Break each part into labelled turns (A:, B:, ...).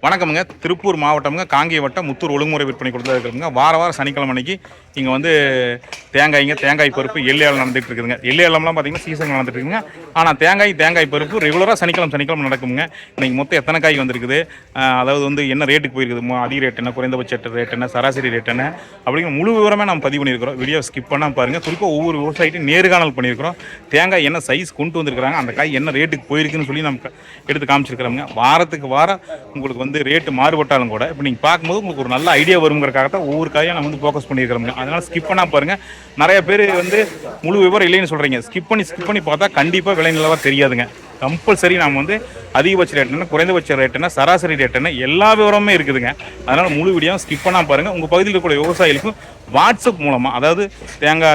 A: வணக்கமுங்க. திருப்பூர் மாவட்டமுங்க, காங்கேய வட்டம், முத்தூர் ஒழுங்குமுறை விற்பனை கொடுத்தா இருக்குதுங்க. வாரம் சனிக்கிழமை அன்னைக்கு இங்கே வந்து தேங்காய் பருப்பு எள்ளேலம் நடந்துகிட்டு இருக்குதுங்க. எள்ளேலம்லாம் பார்த்தீங்கன்னா சீசன் நடந்துட்டு இருக்குங்க. ஆனால் தேங்காய் பருப்பு ரெகுலராக சனிக்கிழமை நடக்குங்க. இன்றைக்கி மொத்தம் எத்தனை காய் வந்திருக்குது, அதாவது வந்து என்ன ரேட்டுக்கு போயிருக்குது, அதிக ரேட் என்ன, குறைந்தபட்ச ரேட் என்ன, சராசரி ரேட் என்ன அப்படிங்கிற முழு விவரமே நம்ம பதிவு பண்ணியிருக்கிறோம். வீடியோ ஸ்கிப் பண்ணாமல் பாருங்கள். குறிப்பாக ஒவ்வொரு விவசாயிட்டையும் நேர்காணல் பண்ணியிருக்கிறோம். தேங்காய் என்ன சைஸ் கொண்டு வந்திருக்கிறாங்க, அந்த காய் என்ன ரேட்டுக்கு போயிருக்குன்னு சொல்லி நம்ம எடுத்து காமிச்சிருக்கிறோங்க. வாரத்துக்கு வாரம் உங்களுக்கு வந்து ரேட்டு மாறுபட்டாலும் கூட இப்போ நீங்கள் பார்க்கும்போது உங்களுக்கு ஒரு நல்ல ஐடியா வருங்கிறக்காக தான் ஒவ்வொரு காயும் நம்ம வந்து ஃபோக்கஸ் பண்ணியிருக்கிறோங்க. அதனால் ஸ்கிப் பண்ணால் பாருங்கள். நிறைய பேர் வந்து முழு விவரம் இல்லைன்னு சொல்கிறீங்க. ஸ்கிப் பண்ணி பார்த்தா கண்டிப்பாக விலை நிலவாக தெரியாதுங்க. கம்பல்சரி நம்ம வந்து அதிகபட்ச ரேட் என்ன, குறைந்தபட்ச ரேட் என்ன, சராசரி ரேட் என்ன, எல்லா விவரமுமே இருக்குதுங்க. அதனால் முழு வீடியோ ஸ்கிப் பண்ணால் பாருங்கள். உங்கள் பகுதியில் இருக்கக்கூடிய விவசாயிகளுக்கும் வாட்ஸ்அப் மூலமாக, அதாவது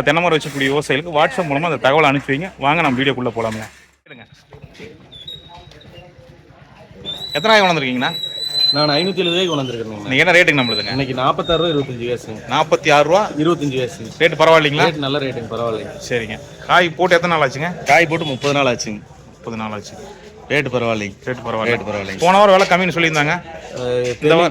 A: தென்னை மரம் வச்சக்கூடிய விவசாயிகளுக்கு வாட்ஸ்அப் மூலமாக அந்த தகவலை அனுப்பி வைங்க. வாங்க நம்ம வீடியோக்குள்ளே போகலாமுங்க. எத்தனை காய் வளர்ந்துருக்கீங்கண்ணா?
B: நான் 570 ரூபாய்க்கு வந்திருக்கேன்.
A: நீங்கள் என்ன ரேட்டுங்க நம்மளுதுங்க?
B: இன்னைக்கு 46 ரூபா 25 காசுங்க.
A: 46 ரூபா
B: 25 காசுங்க.
A: ரேட்டு பரவாயில்லைங்களா?
B: ரேட் நல்ல ரேட்டுங்க, பரவாயில்லைங்க.
A: சரிங்க. காய் போட்டு எத்தனை நாள் ஆச்சுங்க?
B: காய் போட்டு 30 நாள் ஆச்சுங்க.
A: 30 நாள் ஆச்சு.
B: ரேட்டு பரவாயில்லைங்க. ரேட்டு பரவாயில்லைங்க.
A: போன வாரம் விலை கம்மின்னு சொல்லியிருந்தாங்க.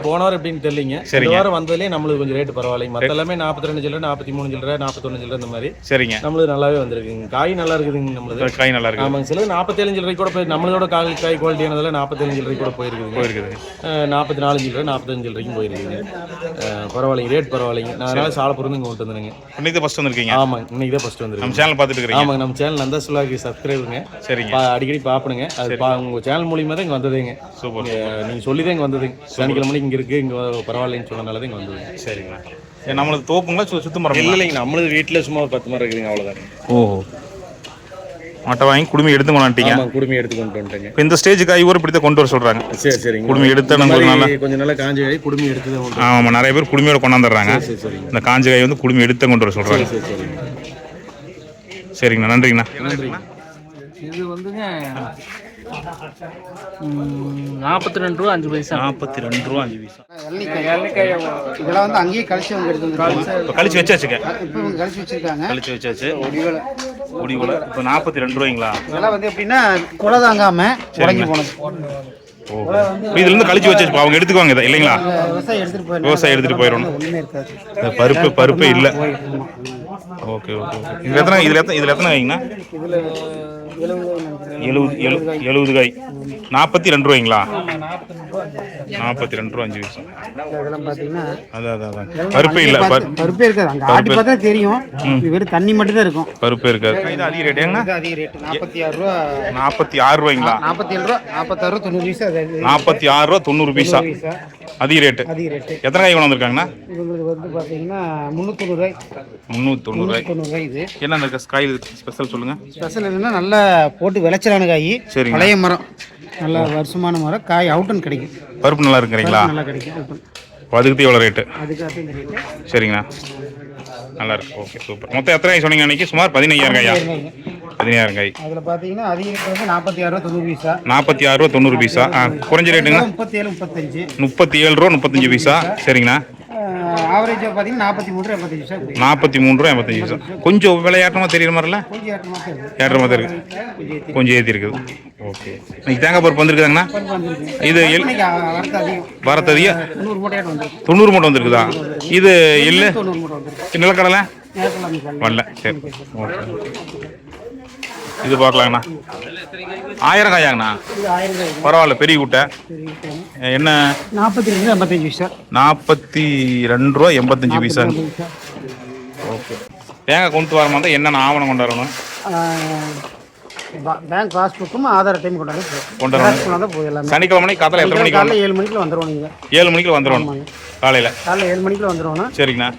B: போன வாரம் எப்படின்னு தெரியலீங்க. இந்த வாரம் வந்ததுலேயே நம்மளுக்கு கொஞ்சம் ரேட்டு பரவாயில்லைங்க. மற்ற எல்லாமே 42 சில்லறை, 43 சில்லறை, 41 சில்லறை இந்த மாதிரி. சரிங்க. நம்மளுக்கு நல்லாவே வந்திருக்குங்க. காய் நல்லா இருக்குதுங்க. நம்மளுக்கு காய் நல்லா இருக்கு. ஆமாங்க. சில 47 சில்லறை கூட போய் நம்மளோட காய் குவாலிட்டியானதில் 47 சில்லறை கூட போயிருக்குது. 44 சில்லறை, 45 சில்லறைக்கும் போயிருக்குங்க. பரவாயில்லைங்க. ரேட் பரவாயில்லைங்க. நான் அதனால சாலப்பூர்ந்து இங்கே கொண்டு வந்துருங்க.
A: இன்னைக்கு ஃபர்ஸ்ட் வந்திருக்கீங்க?
B: ஆமாங்க, இன்னைக்கு தான் ஃபர்ஸ்ட் வந்துருக்கு.
A: நம்ம சேனல் பார்த்துட்டு இருக்கீங்க?
B: ஆமாங்க, நம்ம சேனல் நந்தா சுலாக்கு சப்ஸ்கிரைபுங்க. சரிங்க. அடிக்கடி பார்ப்பணுங்க. அது உங்கள் சேனல் மூலியமாக தான் இங்கே வந்ததுங்க. சூப்பர். நீங்கள் சொல்லி தான் இங்கே வந்ததுங்க. சனிக்கிழமை மணிக்கு இங்கே இருக்குது, இங்கே பரவாயில்லைன்னு சொன்னனால தான் இங்கே வந்ததுங்க. சரிங்களா.
A: நம்மளுக்கு தோப்புங்களா சுத்தம் மரம்?
B: இல்லைங்க, நம்மளது வீட்டில் சும்மா 10 மரம் இருக்குதுங்க, அவ்வளோதாங்க.
A: ஓ, மட்டை வாங்கி குடுமி எடுத்து கொண்டாட்டிங்க?
B: குடுமி எடுத்து கொண்டு வந்துட்டேங்க.
A: இப்போ இந்த ஸ்டேஜ் காய் ஒரு இப்படி கொண்டு வர சொல்கிறாங்க. சரி சரிங்க. குடுமி எடுத்து
B: கொஞ்சம் நல்லா காஞ்ச காய் குடுமி எடுத்து தான்.
A: ஆமாம், நிறைய பேர் குடுமையோட கொண்டாந்துடுறாங்க. இந்த காஞ்ச காய் வந்து குடுமி எடுத்து கொண்டு வர சொல்கிறாங்க. சரிங்கண்ணா, நன்றிங்கண்ணா. நன்றிங்கண்ணா.
C: இது வந்துங்க 42 ரூபா 5 பைசா.
A: 42 ரூபா 5 பைசா.
D: இதெல்லாம் வந்து அங்கேயே கழிச்சு அவங்க எடுத்து
A: கழிச்சு வச்சாச்சுங்க.
D: இப்போ இவங்க கழிச்சு வச்சிருக்காங்க.
A: கழிச்சு வச்சாச்சு. முடிவுல இப்போ 42 ரூபாய்ங்களா?
D: இதெல்லாம் வந்து எப்படின்னா குலை தாங்காம உடஞ்சி போனது.
A: இதுல இருந்து கழிச்சு வச்சாச்சு. அவங்க எடுத்துக்குவாங்க இதை இல்லைங்களா?
D: விவசாயம் எடுத்துட்டு
A: போயிடணும்.
D: ஒண்ணுமே இருக்காது.
A: பருப்பே இல்லை. Okay okay okay. இதுல எத்தனை காய்ங்கண்ணா? 70 காய். 42 ரூபாய்ங்களா? 42 ரூபா 5 பைசா.
D: இதெல்லாம் பாத்தீங்கன்னா
A: அதான் பருப்பே இல்லை.
D: பருப்பே இருக்காது. அங்க ஆட்டி பார்த்தா தெரியும், வெறும் தண்ணி மட்டும் தான் இருக்கும்.
A: பருப்பே இருக்காது. இது அதிக ரேட் ஏங்கண்ணா?
D: அதிக ரேட் 46 ரூபா.
A: 46 ரூபாய்ங்களா?
D: 47 ரூபா 46 ரூபா 90 பைசா.
A: 46 ரூபா 90 பைசா. அதிக ரேட்டு. எத்தனை காய் கொண்டு வந்திருக்காங்கண்ணா?
D: இவங்களுக்கு வந்து பாத்தீங்கன்னா 390 ரூபாய்.
A: 390 ரூபாய். இது என்ன இந்த காய் ஸ்பெஷல் சொல்லுங்க.
D: ஸ்பெஷல் என்னன்னா நல்லா போட்டு விளைச்சலான காய். பழைய மரம், நல்ல வருஷமான மரம். காய் அவுட்டன் கிடைக்கும்.
A: பருப்பு நல்லா இருக்குறீங்களா?
D: நல்லா கிடைக்கும்.
A: அதுக்கு எவ்வளோ ரேட்டு?
D: அதுக்கு இந்த ரேட்டு.
A: சரிங்கண்ணா, நல்லா இருக்கு. Okay, super. மொத்தம் எத்தனை காய் சொன்னீங்க அன்னைக்கு? சுமார் 15,000 காயா? 15,000 காய். அதில் பார்த்தீங்கன்னா அதிக ரேட் வந்து 46 ரூபா 90 பைசா. 46 ரூபா 90 பைசா. குறைஞ்ச ரேட்டுங்க? 37 35. 37 ரூபா 35 பைசா. சரிங்கண்ணா.
D: ஆவரேஜ் பார்த்தீங்கன்னா 43 ரூபா 85 பைசா.
A: 43 ரூபா 85 பைசா. கொஞ்சம் விளையாட்டமாக தெரியுற மாதிரில?
D: கொஞ்சம்
A: ஏற்றமாக தான் இருக்குது. கொஞ்சம் ஏற்றி இருக்குது. ஓகே. இன்னைக்கு தேங்காய் பருப்பு வந்துருக்குதாங்கண்ணா? இது வரத்து அதிகம் 90 மூட்டை வந்துருக்குதா? இது எள்ளு நிலக்கடலை வரல. சரி, ஓகே. இது பார்க்கலாங்கண்ணா. 1000 காயாங்கண்ணா? பரவாயில்ல, பெரிய கூட்டை. என்ன?
D: 42 ரூபா 85 பைசா.
A: 42 ரூபா 85 பைசாங்க. ஓகே. தேங்காய் கொண்டு வர மாதிரி என்னென்ன ஆவணம் கொண்டு வரணும்?
D: பேங்க் பாஸ்புக்கும் ஆதார் டைம் கொண்டு
A: வரணும். சனிக்கிழமை காலையில் எத்தனை மணிக்கு?
D: 7 மணிக்கு வந்துடுவோம். நீங்கள்
A: 7 மணிக்கு வந்துடணும். காலையில்
D: 7 மணிக்கு வந்துடுவோம்.
A: சரிங்கண்ணா.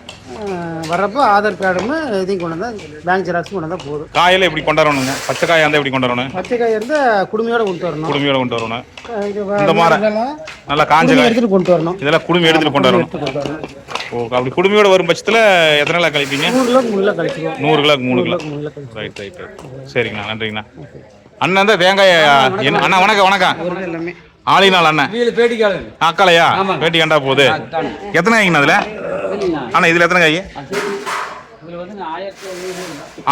D: வர்றப்போ ஆதார் கார்டும் இதையும் கொண்டு வந்தால், பேங்க் ஜெராக்ஸும் கொண்டு வந்தால் போதும்.
A: காயில் எப்படி கொண்டு வரணுங்க? பச்சை காயாக இருந்தால் எப்படி கொண்டு வரணும்?
D: பச்சை காய் இருந்தால் குடுமையோட கொண்டு வரணும்.
A: குடுமையோட கொண்டு வரணும். இந்த மாதிரி நல்லா காஞ்ச காய்
D: எடுத்துகிட்டு கொண்டு வரணும்.
A: இதெல்லாம் குடுமி எடுத்துகிட்டு கொண்டு வரணும். ஓ, அப்படி குடுமையோட வரும் பட்சத்தில் எத்தனை கிலோ கழிப்பீங்க?
D: 100 கிலோக்கு 3 கிலோ கழிச்சிடுவோம்.
A: 100 கிலோக்கு 3 கிலோ. ரைட். சரிங்கண்ணா, நன்றிங்கண்ணா. அண்ணன் தான் தேங்காய் அண்ணா. வணக்கம்.
D: எல்லாமே
A: ஆளினால் அண்ணன் அக்காலையா? பேட்டி கண்டா போகுது. எத்தனை காய்ங்கண்ணா அதில்? அண்ணா இதில் எத்தனை காய்?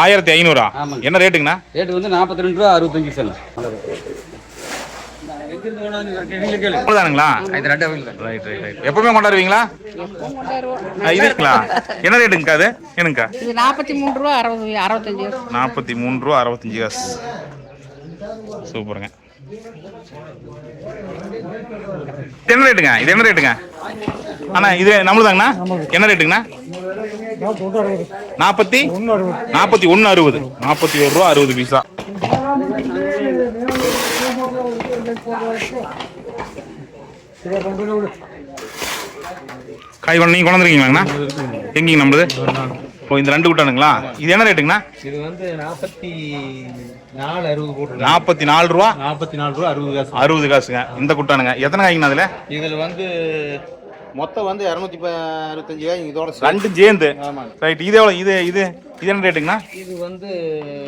A: 1500. என்ன ரேட்டுங்கண்ணா?
C: ரேட்டு வந்து 42 ரூபா 65 பைசா.
A: தானுங்களா? ரைட். எப்பவுமே கொண்டாடுவீங்களா? இது இருக்குங்களா? என்ன ரேட்டுங்கக்கா அது? என்னங்கக்கா?
E: இது 43 ரூபா 65
A: 43 ரூபா 65 காசு. சூப்பருங்க. என்ன ரேட்டுங்க? இது என்ன ரேட்டுங்க அண்ணா? இது நம்மளுதாங்கண்ணா. என்ன ரேட்டுங்கண்ணா? 41.60. 41 ரூபா 60 பைசா. காய் நீங்க கொண்டாந்துருக்கீங்களாங்கண்ணா? எங்கீங்க நம்மளுது? ஓ, இந்த 2 குட்டானுங்களா? இது என்ன ரேட்டுங்கண்ணா?
B: இது வந்து 44.60 போட்டு
A: 44 ரூபா
B: 44 ரூபா 60 காசு.
A: 60 காசுங்க இந்த குட்டானுங்க. எத்தனை காய்ங்கண்ணா அதுல?
B: இதுல வந்து மொத்தம் வந்து 265 காய் இதோட
A: 2 சேர்ந்து. ரைட். இது எவ்வளவு? இது இது இது என்ன ரேட்டுங்கண்ணா?
B: இது வந்து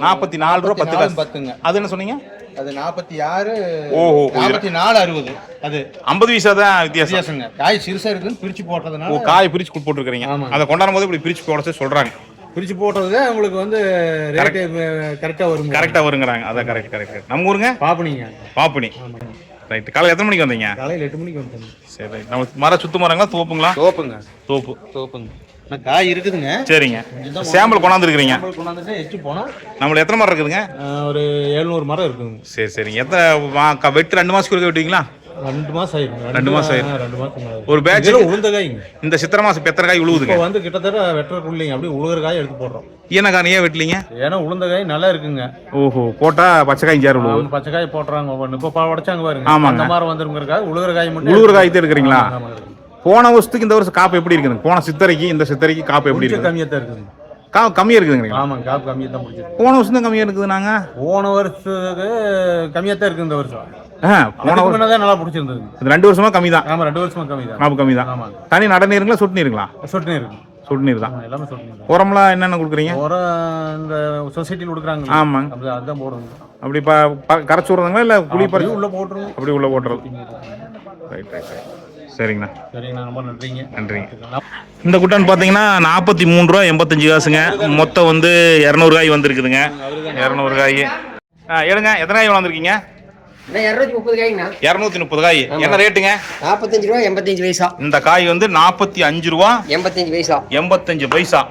A: 44 ரூபா 10 காசு.
B: 10ங்க.
A: அது என்ன சொன்னீங்க?
B: அது 46.
A: ஓஹோ,
B: 44.60. அது
A: 50 பைசா தான் வித்தியாசம்.
B: காய் சிறுசா இருக்குன்னு பிரிச்சு போட்டதுனால.
A: ஓ, காய் பிரிச்சு போட்டுருக்கீங்க. அதை கொண்டாடும் போது இப்படி பிரிச்சு போட சொல்றாங்க.
B: பிரிச்சு போட்டது உங்களுக்கு வந்து ரேட் கரெக்டா
A: வருங்கறாங்க. அதான் கரெக்ட். நம்ம ஊருங்க பாப்புனி. ரைட். காலை எத்தனை மணிக்கு வந்தீங்க?
B: காலையில 8 மணிக்கு வந்தேன்.
A: சரி. நம்ம மரம் சுத்து மரங்களா தோப்புங்களா? தோப்புங்க.
B: காய் இருக்குதுங்க.
A: சரிங்க. சாம்பிள் கொண்டாந்துருக்கீங்க.
B: கொண்டாந்துட்டு எச்சு போனா
A: நம்மள எத்தனை மரம் இருக்குதுங்க?
B: ஒரு 700 மரம் இருக்குதுங்க.
A: சரிங்க. எத்தனை வெட்டு 2 மாசத்துக்கு ஒருக்க வெட்டுவீங்களா?
B: 2 மாசம் ஆயிடும்.
A: 2 மாசம் ஆயிடும்.
B: 2 மாசம்.
A: ஒரு பேட்ச்
B: உளுந்த காய்ங்க.
A: இந்த சித்திரை மாசம் எத்தனை காய் உழுவுதுங்க?
B: இப்போ வந்து கிட்டத்தட்ட வெட்டறக்குள்ளீங்க. அப்படியே உழுகுற காய் எடுத்து போடுறோம்.
A: என்ன காய் ஏன் வெட்டலீங்க?
B: ஏன்னா உளுந்த காய் நல்லா இருக்குங்க.
A: ஓஹோ, போட்டா பச்சை காய் சேர் உழுவுது.
B: பச்சை காய் போடுறாங்க. இப்போ உடைச்சாங்க பாருங்க. அந்த மாதிரி வந்துருங்கறக்காக உழுகுற காய் மட்டும்.
A: உழுகுற காய் தான் எடுக்கிறீங்களா? போன வருஷத்துக்கு இந்த வருஷம் காப்பு எப்படி இருக்குங்க? போன சித்திரைக்கு இந்த சித்திரைக்கு காப்பு எப்படி இருக்கு?
B: கம்மியா தான் இருக்குங்க.
A: கம்மியா இருக்குதுங்க.
B: ஆமாங்க, காப்பு கம்மியா தான் பிடிச்சிருக்கு.
A: போன வருஷம் தான் கம்மியா இருக்குது. நாங்க
B: போன வருஷத்துக்கு கம்மியா தான் இருக்கு. இந்த வருஷம்
A: போன வருஷம்
B: தான் நல்லா பிடிச்சிருந்தது.
A: 2 வருஷமா கம்மி தான்.
B: ஆமா, 2 வருஷமா கம்மி தான்.
A: காப்பு கம்மி தான்.
B: ஆமாங்க.
A: தனி நட நீருங்களா சொட்டு நீருங்களா?
B: சொட்டு நீர்.
A: சொட்டு நீர் தான்.
B: எல்லாமே சொட்டு நீர்.
A: உரம்லாம் என்னென்ன கொடுக்குறீங்க?
B: உரம் இந்த சொசைட்டில கொடுக்குறாங்க.
A: ஆமாங்க.
B: அதுதான் போடுங்க.
A: அப்படி கரைச்சி விடுறதுங்களா இல்லை குழி பறிச்சு
B: உள்ள போட்டுருங்க?
A: அப்படி உள்ள போட்டுறது. ரைட். சரிங்கண்ணா.
B: ரொம்ப நன்றிங்க.
A: இந்த குட்டான் பார்த்தீங்கன்னா 43 ரூபா 85 காசுங்க. மொத்தம் வந்து 200 காய் வந்துருக்குதுங்க. 200 காய். எடுங்க. எத்தனை காய் வளர்ந்துருக்கீங்க?
E: 230 காய்ங்கண்ணா.
A: 230 காய். என்ன ரேட்டுங்க?
E: 45 ரூபா 85 பைசா.
A: இந்த காய் வந்து 45 ரூபா
E: 85 பைசா.
A: 85 பைசா.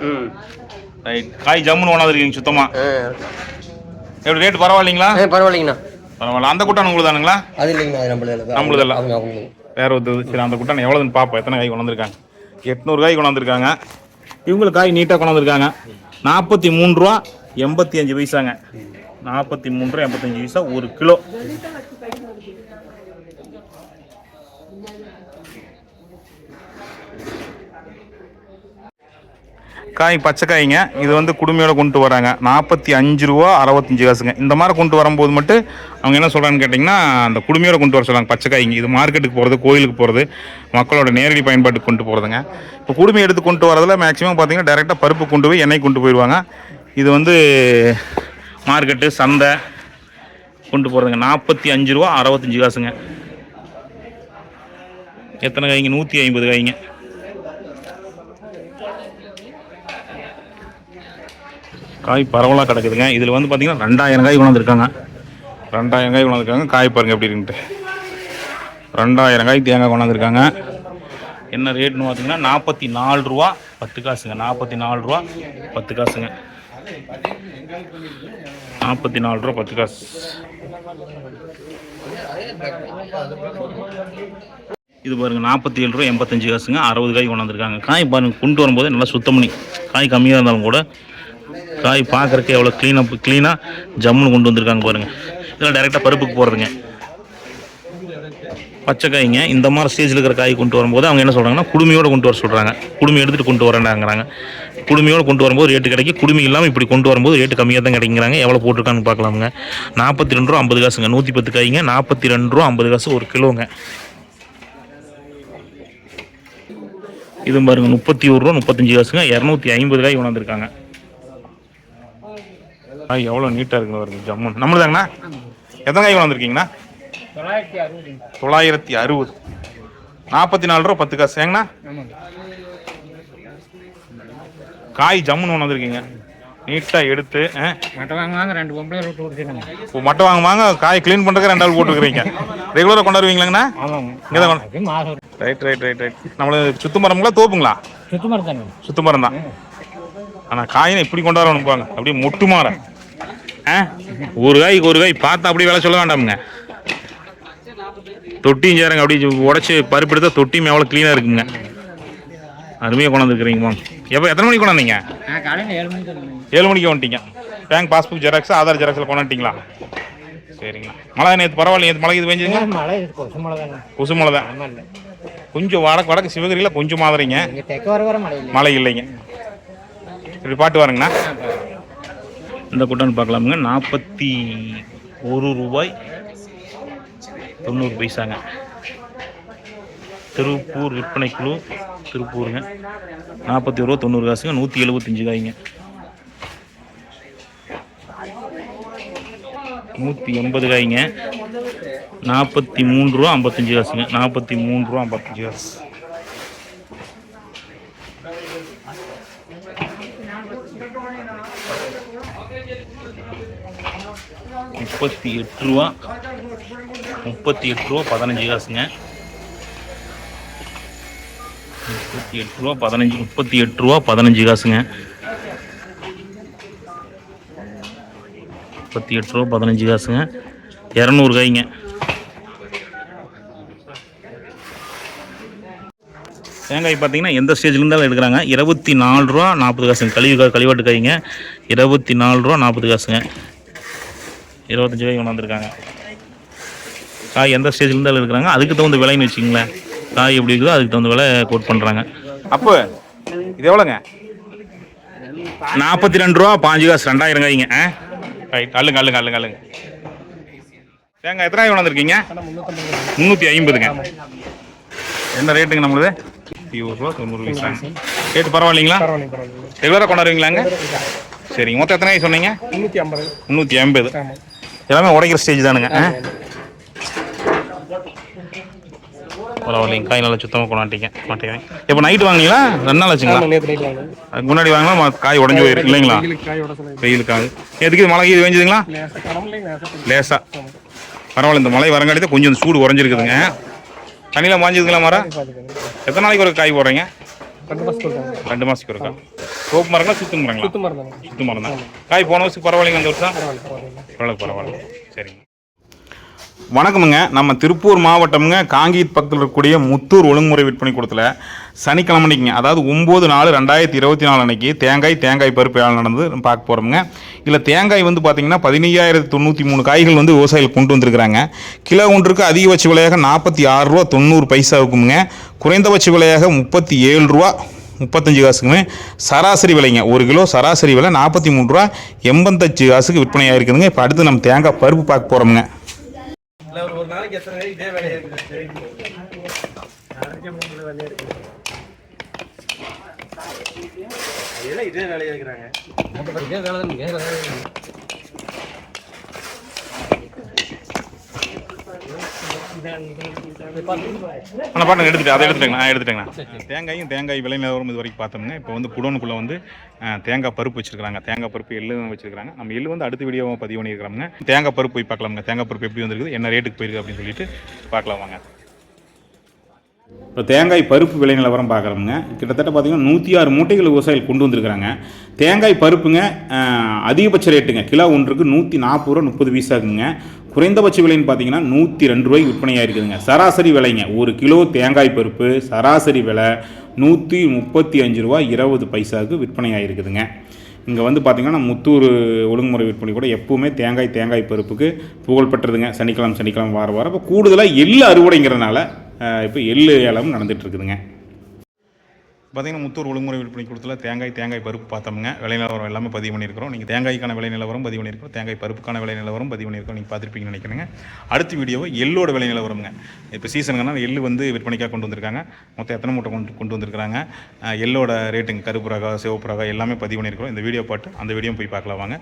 A: ரைட். காய் ஜம்முன்னு கொண்டாந்துருக்கீங்க சுத்தமா. எப்படி ரேட் பரவாயில்லைங்களா?
E: பரவாயில்லைங்கண்ணா.
A: பரவாயில்ல. அந்த குட்டான் உங்களுக்கு தானுங்களா?
E: அது இல்லைங்கண்ணா,
A: நம்மளது இல்லை. வேற ஒரு சரி. அந்த குட்டான் எவ்வளோன்னு பார்ப்போம். எத்தனை காய் கொண்டாந்துருக்காங்க? 800 காய் கொண்டாந்துருக்காங்க. இவங்களுக்கு காய் நீட்டாக கொண்டாந்துருக்காங்க. 43 ரூபா 85 பைசாங்க. 43 ரூபா 85 பைசா 1 கிலோ. காய் பச்சை காய்ங்க. இது வந்து குடுமையோட கொண்டு வராங்க. 45 ரூபா 65 காசுங்க. இந்த மாதிரி கொண்டு வரும்போது மட்டும் அவங்க என்ன சொல்கிறாங்கன்னு கேட்டிங்கன்னா, அந்த குடுமையோட கொண்டு வர சொல்கிறாங்க பச்சை காய்ங்க. இது மார்க்கெட்டுக்கு போகிறது, கோயிலுக்கு போகிறது, மக்களோட நேரடி பயன்பாட்டுக்கு கொண்டு போகிறதுங்க. இப்போ குடுமை எடுத்து கொண்டு வரதில் மேக்ஸிமம் பார்த்தீங்கன்னா டைரெக்டாக பருப்பு கொண்டு போய் எண்ணெய் கொண்டு போயிடுவாங்க. இது வந்து மார்க்கெட்டு சந்தை கொண்டு போகிறதுங்க. 45 ரூபா 65 காசுங்க. எத்தனை காய்ங்க? 150 காய்ங்க. காய் பரவலாக கிடக்குதுங்க. இதில் வந்து பார்த்தீங்கன்னா 2000 காய் கொண்டாந்துருக்காங்க. 2000 காய் கொண்டாந்துருக்காங்க. காய் பாருங்கள் எப்படி இருக்குன்ட்டு. 2000 காய் தேங்காய் கொண்டாந்துருக்காங்க. என்ன ரேட்னு பார்த்தீங்கன்னா 44 ரூபா 10 காசுங்க. 44 ரூபா 10 காசுங்க. 44 ரூபா 10 காசு. இது பாருங்கள் 47 ரூபா 85 காசுங்க. 60 காய் கொண்டாந்துருக்காங்க. காய் பாருங்கள் கொண்டு வரும்போது நல்லா சுத்தம் பண்ணி, காய் கம்மியாக இருந்தாலும் கூட காய் பார்க்குறக்கு எவ்வளோ க்ளீனாக ஜம்முன்னு கொண்டு வந்திருக்காங்க பாருங்கள். இதெல்லாம் டைரெக்டாக பருப்புக்கு போகிறதுங்க. பச்சை காய்ங்க. இந்த மாதிரி ஸ்டேஜில் இருக்கிற காய் கொண்டு வரும்போது அவங்க என்ன சொல்கிறாங்கன்னா குடுமையோடு கொண்டு வர சொல்கிறாங்க. குடுமி எடுத்துகிட்டு கொண்டு வரேன்டாங்கிறாங்க. குடுமையோடு கொண்டு வரும்போது ரேட்டு கிடைக்கும். குடுமி இல்லாமல் இப்படி கொண்டு வரும்போது ரேட்டு கம்மியாக தான் கிடைக்கிறாங்க. எவ்வளோ போட்டிருக்காங்கன்னு பார்க்கலாமுங்க. 42 ரூபா 50 காசுங்க. 110 காய்ங்க. 42 ரூபா 50 காசு 1 கிலோங்க. இது பாருங்க 31 ரூபா 35 காசுங்க. 250 காய் கொண்டாந்துருக்காங்க. காய் எவ்வளோ நீட்டாக இருக்குன்னு வருது ஜம்முன். நம்மளுதாங்கண்ணா. எத்தனை காய் கொண்டாந்துருக்கீங்கண்ணா? 960. 44 ரூபா 10 காசு ஏங்கண்ணா. காய் ஜம்முன்னு கொண்டாந்துருக்கீங்க. நீட்டாக எடுத்து
C: மட்டை வாங்குவாங்க 2 பொம்பளை விட்டு கொடுத்துருக்காங்க.
A: மட்டை வாங்குவாங்க, காய் க்ளீன் பண்ணுறதுக்கு 2 ஆள் போட்டுருக்கிறீங்க. ரெகுலராக கொண்டாடுவீங்களாங்கண்ணா?
C: ஆமாங்க.
A: இங்கே தான்
C: மாதம்
A: ரைட். நம்மளுக்கு சுத்து மரங்களா தோப்புங்களா?
C: சுத்து மரம் தானே.
A: சுத்து மரம் தான். ஆனால் காயினை இப்படி கொண்டாடணும் பாங்க, அப்படியே மொட்டு மாற. ஒரு காய் பார்த்தா அப்படியே வேலை சொல்ல வேண்டாமுங்க. தொட்டியும் சேருங்க, அப்படியே உடச்சி பருப்பு எடுத்தால் தொட்டியும் எவ்வளோ க்ளீனாக இருக்குங்க. அருமையாக கொண்டாந்துருக்குறீங்க வாங்க. எத்தனை மணிக்கு கொண்டாந்தீங்க?
C: காலையில் 7 மணிக்கு
A: 7 மணிக்கு வந்துட்டீங்க. பேங்க் பாஸ்புக் ஜெராக்ஸ், ஆதார் ஜெராக்ஸில் கொண்டாட்டிங்களா? சரிங்களா. மழை நேற்று பரவாயில்ல, நேற்று மழை இது பெஞ்சுங்க?
C: மழை கொசு மழை தானே.
A: கொசு மழை தான். கொஞ்சம் வடக்கு சிவகிரியில் கொஞ்சம் மாதிரிங்க,
C: தெற்கு வர
A: மழை இல்லைங்க. இப்படி பாட்டு வாருங்கண்ணா. இந்த குட்டான்னு பார்க்கலாமுங்க. 41 ரூபாய் 90 பைசாங்க. திருப்பூர் விற்பனை குழு திருப்பூருங்க. 41 ரூபா 90 காசுங்க. 175 காய்ங்க. 180 காய்ங்க. 43 ரூபா 55 காசுங்க. 43 ரூபா 55 காசு. ரூபா 15 காசுங்க. 38 ரூபா 15 காசுங்க. 38 ரூபா 15 காசுங்க. 200 காய்ங்க. தேங்காய் பார்த்தீங்கன்னா எந்த ஸ்டேஜில் இருந்தாலும் எடுக்கிறாங்க. 24 ரூபா 40 காசுங்க. கழிவாட்டு காய்ங்க. 24 ரூபா 40 காசுங்க. 25 காய் கொண்டாந்துருக்காங்க. காய் எந்த ஸ்டேஜில் இருந்தாலும் எடுக்கிறாங்க. அதுக்கு தகுந்த விலைன்னு வச்சுங்களேன். காய் எப்படி இருக்குதோ அதுக்கு தகுந்த விலை கோட் பண்ணுறாங்க. அப்போ இது எவ்வளோங்க? 42 ரூபா 5 காசு. 2000 காய்ங்க. ரைட். அள்ளுங்க. தேங்காய் எத்தனை காய் கொண்டாந்துருக்கீங்க? 350ங்க. என்ன ரேட்டுங்க நம்மளுது? 20 ரூபா 90 பைசாங்க. ரேட்டு பரவாயில்லைங்களா? ரெகுலராக கொண்டாடுவீங்களாங்க? சரிங்க. மொத்தம் எத்தனை காய் சொன்னீங்க? 350. எல்லாமே உடைக்கிற ஸ்டேஜ் தானுங்க. பரவாயில்லைங்க. காய் நல்லா சுத்தமாக கொண்டாட்டிங்க மாட்டேங்க. இப்போ நைட்டு வாங்கினீங்களா? 2 நாள் ஆச்சுங்களா? அதுக்கு முன்னாடி வாங்கினா காய் உடஞ்சி போயிருக்கு இல்லைங்களா? வெயிலுக்காக. எதுக்கு இது மழை இது வேஞ்சதுங்களா? லேசா. பரவாயில்ல. இந்த மழை வரங்காட்டி தான் கொஞ்சம் சூடு உறைஞ்சிருக்குதுங்க. தண்ணியில் மாஞ்சிதுங்களா மரம்? எத்தனை நாளைக்கு ஒரு காய் போடுறீங்க? 2 மாதத்துக்கு ஒருக்கா. சோப்பு மரங்களா சுத்து மரங்களா? சுத்து மரம் தான். காய் போன வருஷத்துக்கு பரவாயில்லைங்க. அந்த வருஷம் பரவாயில்ல. சரிங்க. வணக்கமுங்க. நம்ம திருப்பூர் மாவட்டமுங்க காங்கேயத்து பக்கத்தில் இருக்கக்கூடிய முத்தூர் ஒழுங்குமுறை விற்பனை கூடத்தில் சனிக்கிழமை அன்னைக்குங்க, அதாவது 9/4/2024 அன்னைக்கு தேங்காய் பருப்பு வேலை நடந்து பார்க்க போகிறோமுங்க. இல்லை தேங்காய் வந்து பார்த்திங்கன்னா 15,093 காய்கள் வந்து விவசாயிகள் கொண்டு வந்திருக்கிறாங்க. கிலோ ஒன்றுக்கு அதிகபட்ச விலையாக 46 ரூபா 90 பைசாவுக்குங்க. குறைந்தபட்ச விலையாக 37 ரூபா 35 காசுக்குமே. சராசரி விலைங்க 1 கிலோ சராசரி விலை 43 ரூபா 85 காசுக்கு விற்பனையாக இருக்குதுங்க. இப்போ அடுத்து நம்ம தேங்காய் பருப்பு பார்க்க போகிறோமுங்க.
B: ஒரு நாளைக்கு எத்தனை இதே வேலையா இருக்குது? இதே வேலையா இருக்கிறாங்க.
A: பாட்டுங்க எடுத்துட்டேங்கண்ணா. தேங்காய் விலை நிலவரம் இது வரைக்கும் பார்த்தோம்ங்க. இப்போ வந்து குடோனுக்குள்ளே வந்து தேங்காய் பருப்பு வச்சுருக்காங்க. தேங்காய் பருப்பு எள்ளு வச்சுருக்காங்க. நம்ம எள்ளு வந்து அடுத்த வீடியோவை பதிவு பண்ணியிருக்கிறோம்ங்க. தேங்காய் பருப்பு போய் பார்க்கலாமுங்க. தேங்காய் பருப்பு எப்படி வந்துருக்குது, என்ன ரேட்டுக்கு போயிருக்கு அப்படின்னு சொல்லிட்டு பார்க்கலாம் வாங்க. இப்போ தேங்காய் பருப்பு விலை நிலவரம் பார்க்குறோமுங்க. கிட்டத்தட்ட பார்த்திங்கன்னா 106 மூட்டைகள் விவசாயிகள் கொண்டு வந்திருக்கிறாங்க. தேங்காய் பருப்புங்க அதிகபட்ச ரேட்டுங்க கிலோ ஒன்றுக்கு 140 ரூபா 30 பைசாக்குங்க. குறைந்தபட்ச விலைன்னு பார்த்தீங்கன்னா 102 ரூபாய்க்கு விற்பனையாக இருக்குதுங்க. சராசரி விலைங்க 1 கிலோ தேங்காய் பருப்பு சராசரி விலை 135 ரூபா 20 பைசாவுக்கு விற்பனையாக இருக்குதுங்க. இங்கே வந்து பார்த்திங்கன்னா முத்தூர் ஒழுங்குமுறை விற்பனை கூட எப்போவுமே தேங்காய் பருப்புக்கு புகழ்பெற்றதுங்க. சனிக்கிழமை வாரம் இப்போ கூடுதலாக எள்ளு அறுவடைங்கிறதுனால இப்போ எள்ளு ஏலம் நடந்துகிட்ருக்குதுங்க. பார்த்திங்கன்னா முத்தூர் ஒழுங்குமுறை விற்பனை கூடத்தில் தேங்காய் பருப்பு பார்த்தோம்ங்க. விலை நிலவரம் எல்லாமே பதிவு பண்ணியிருக்கிறோம். நீங்கள் தேங்காய்க்கான விலை நிலவரம் பதிவு பண்ணியிருக்கிறோம். தேங்காய் பருப்புக்கான விலை நிலவரம் பதிவு பண்ணியிருக்கோம். நீங்கள் பார்த்துருப்பீங்கன்னு நினைக்கிறேங்க. அடுத்த வீடியோவை எள்ளோட விலை நிலவரம்ங்க. இப்போ சீசனுங்கன்னா எள்ளு வந்து விற்பனைக்காக கொண்டு வந்திருக்காங்க. மொத்தம் எத்தனை மூட்டை கொண்டு வந்திருக்கிறாங்க, எள்ளோட ரேட்டுங்க, கருப்பு ரகா சிவப்பு ரகா எல்லாமே பதிவு பண்ணியிருக்கிறோம். இந்த வீடியோ பார்த்து அந்த வீடியோ போய் பார்க்கலாம் வாங்க.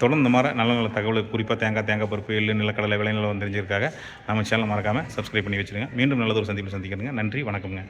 A: தொடர்ந்து இந்த மாதிரி நல்ல தகவல் குறிப்பாக தேங்காய் பருப்பு எள்ளு நிலக்கடலை விலை நிலவரம் தெரிஞ்சிருக்காங்க. நம்ம சேனல் மறக்காமல் சப்ஸ்கிரைப் பண்ணி வச்சுருங்க. மீண்டும் நல்லதொரு சந்திப்பில் சந்திக்கிறதுங்க. நன்றி, வணக்கம்ங்க.